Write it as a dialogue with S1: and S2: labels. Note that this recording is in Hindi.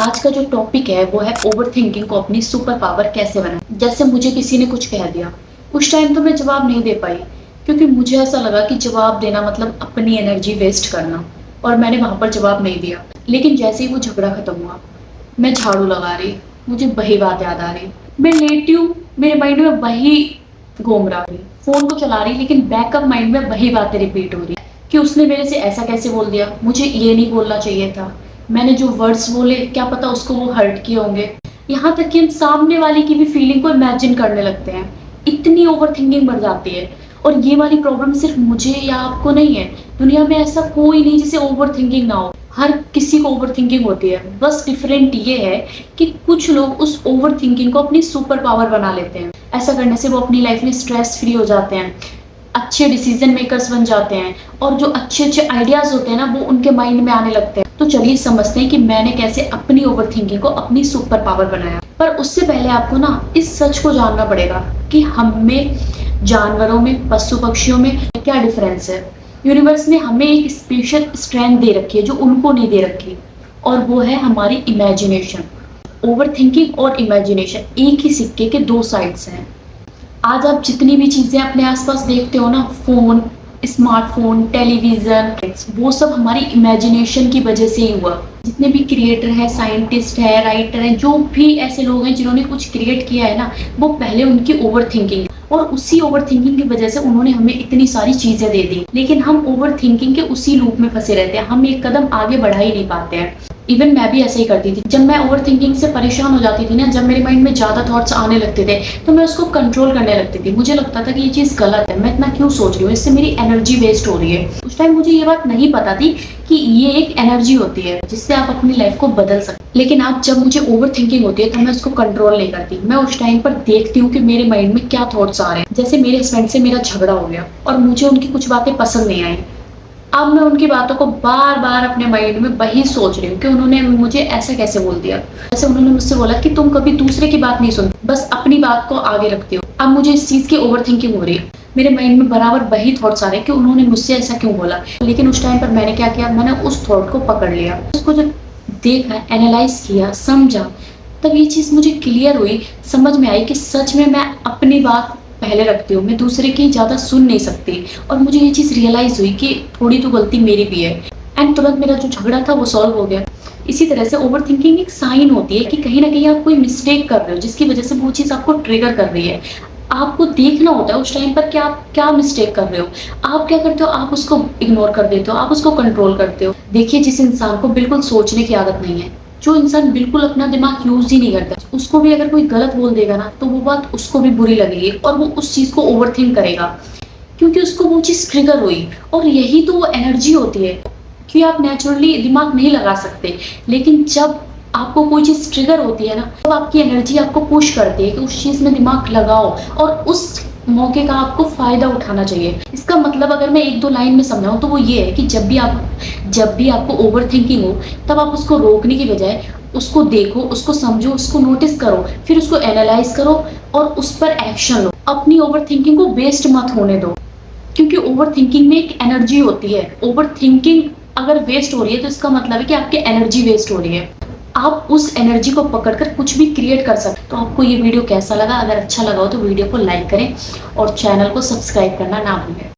S1: आज का जो टॉपिक है वो है ओवर थिंकिंग को अपनी सुपर पावर कैसे बनाए। जैसे मुझे किसी ने कुछ कह दिया, उस टाइम तो मैं जवाब नहीं दे पाई, क्योंकि मुझे ऐसा लगा कि जवाब देना मतलब अपनी एनर्जी वेस्ट करना, और मैंने वहां पर जवाब नहीं दिया। लेकिन जैसे ही वो झगड़ा खत्म हुआ, मैं झाड़ू लगा रही, मुझे वही बात याद आ रही, मैं लेटी हूँ, मेरे माइंड में वही घूम रहा रही, फोन को चला रही, लेकिन बैकअप माइंड में वही बातें रिपीट हो रही कि उसने मेरे से ऐसा कैसे बोल दिया, मुझे ये नहीं बोलना चाहिए था, मैंने जो वर्ड्स बोले क्या पता उसको वो हर्ट किए होंगे। यहाँ तक कि हम सामने वाले की भी फीलिंग को इमेजिन करने लगते हैं, इतनी ओवर थिंकिंग बढ़ जाती है। और ये वाली प्रॉब्लम सिर्फ मुझे या आपको नहीं है, दुनिया में ऐसा कोई नहीं जिसे ओवर थिंकिंग ना हो, हर किसी को ओवर थिंकिंग होती है। बस डिफरेंट ये है कि कुछ लोग उस ओवर थिंकिंग को अपनी सुपर पावर बना लेते हैं। ऐसा करने से वो अपनी लाइफ में स्ट्रेस फ्री हो जाते हैं, अच्छे डिसीजन मेकर्स बन जाते हैं, और जो अच्छे अच्छे आइडियाज होते हैं ना वो उनके माइंड में आने लगते हैं। तो चलिए समझते हैं कि मैंने कैसे अपनी ओवर थिंकिंग को अपनी सुपर पावर बनाया। पर उससे पहले आपको ना इस सच को जानना पड़ेगा कि हम में, जानवरों में, पशु पक्षियों में क्या डिफरेंस है। यूनिवर्स ने हमें एक स्पेशल स्ट्रेंथ दे रखी है जो उनको नहीं दे रखी, और वो है हमारी इमेजिनेशन। ओवर थिंकिंग और इमेजिनेशन एक ही सिक्के के दो साइड्स हैं। आज आप जितनी भी चीजें अपने आसपास देखते हो ना, फोन, स्मार्टफोन, टेलीविजन, वो सब हमारी इमेजिनेशन की वजह से ही हुआ। जितने भी क्रिएटर हैं, साइंटिस्ट हैं, राइटर हैं, जो भी ऐसे लोग हैं जिन्होंने कुछ क्रिएट किया है ना, वो पहले उनकी ओवर थिंकिंग, और उसी ओवर थिंकिंग की वजह से उन्होंने हमें इतनी सारी चीजें दे दी। लेकिन हम ओवर थिंकिंग के उसी लूप में फंसे रहते हैं, हम एक कदम आगे बढ़ा ही नहीं पाते हैं। इवन मैं भी ऐसे ही करती थी। जब मैं ओवर थिंकिंग से परेशान हो जाती थी ना, जब मेरे माइंड में ज्यादा थॉट्स आने लगते थे, तो मैं उसको कंट्रोल करने लगती थी। मुझे लगता था कि ये चीज गलत है, मैं इतना क्यों सोच रही हूँ, इससे मेरी एनर्जी वेस्ट हो रही है। उस टाइम मुझे ये बात नहीं पता थी कि ये एक एनर्जी होती है जिससे आप अपनी लाइफ को बदल सकते। लेकिन अब जब मुझे ओवर थिंकिंग होती है तो मैं उसको कंट्रोल नहीं करती। मैं उस टाइम पर देखती हूँ कि मेरे माइंड में क्या थॉट्स आ रहे हैं। जैसे मेरे हस्बैंड से मेरा झगड़ा हो गया और मुझे उनकी कुछ बातें पसंद नहीं आई। अब मैं उनकी बातों को बार बार अपने माइंड में वही सोच रही हूँ कि उन्होंने मुझे ऐसा कैसे बोल दिया। जैसे उन्होंने मुझसे बोला कि तुम कभी दूसरे की बात नहीं सुनती, बस अपनी बात को आगे रखती हो। अब मुझे इस चीज की ओवर थिंकिंग हो रही है, मेरे माइंड में बराबर वही थॉट्स आ रहे हैं कि उन्होंने मुझसे ऐसा क्यों बोला। लेकिन उस टाइम पर मैंने क्या किया, मैंने उस थॉट को पकड़ लिया, उसको जब देखा, एनालाइज किया, समझा, तब ये चीज मुझे क्लियर हुई, समझ में आई कि सच में मैं अपनी बात पहले रखती हूँ, मैं दूसरे की ज्यादा सुन नहीं सकती। और मुझे ये चीज रियलाइज हुई कि थोड़ी तो गलती मेरी भी है, एंड तुरंत मेरा जो झगड़ा था वो सॉल्व हो गया। इसी तरह से ओवर थिंकिंग एक साइन होती है कि कहीं ना कहीं आप कोई मिस्टेक कर रहे हो, जिसकी वजह से वो चीज आपको ट्रिगर कर रही है। आपको देखना होता है उस टाइम पर कि आप क्या मिस्टेक कर रहे हो। आप क्या करते हो, आप उसको इग्नोर कर देते हो, आप उसको कंट्रोल करते हो। देखिए, जिस इंसान को बिल्कुल सोचने की आदत नहीं है, जो इंसान बिल्कुल अपना दिमाग यूज ही नहीं करता, उसको भी अगर कोई गलत बोल देगा ना, तो वो बात उसको भी बुरी लगेगी और वो उस चीज को ओवरथिंक करेगा, क्योंकि उसको वो चीज ट्रिगर हुई। और यही तो वो एनर्जी होती है कि आप नेचुरली दिमाग नहीं लगा सकते, लेकिन जब आपको कोई चीज ट्रिगर होती है ना, तो आपकी एनर्जी आपको पुश करती है कि उस चीज में दिमाग लगाओ और उस मौके का आपको फायदा उठाना चाहिए। इसका मतलब अगर मैं एक दो लाइन में समझाऊं तो वो ये है कि जब भी आपको ओवर थिंकिंग हो, तब आप उसको रोकने की बजाय उसको देखो, उसको समझो, उसको नोटिस करो, फिर उसको एनालाइज करो और उस पर एक्शन लो। अपनी ओवर थिंकिंग को वेस्ट मत होने दो, क्योंकि ओवर थिंकिंग में एक एनर्जी होती है। ओवर थिंकिंग अगर वेस्ट हो रही है तो इसका मतलब है कि आपकी एनर्जी वेस्ट हो रही है। आप उस एनर्जी को पकड़कर कुछ भी क्रिएट कर सकते। तो आपको ये वीडियो कैसा लगा? अगर अच्छा लगा हो तो वीडियो को लाइक करें और चैनल को सब्सक्राइब करना ना भूलें।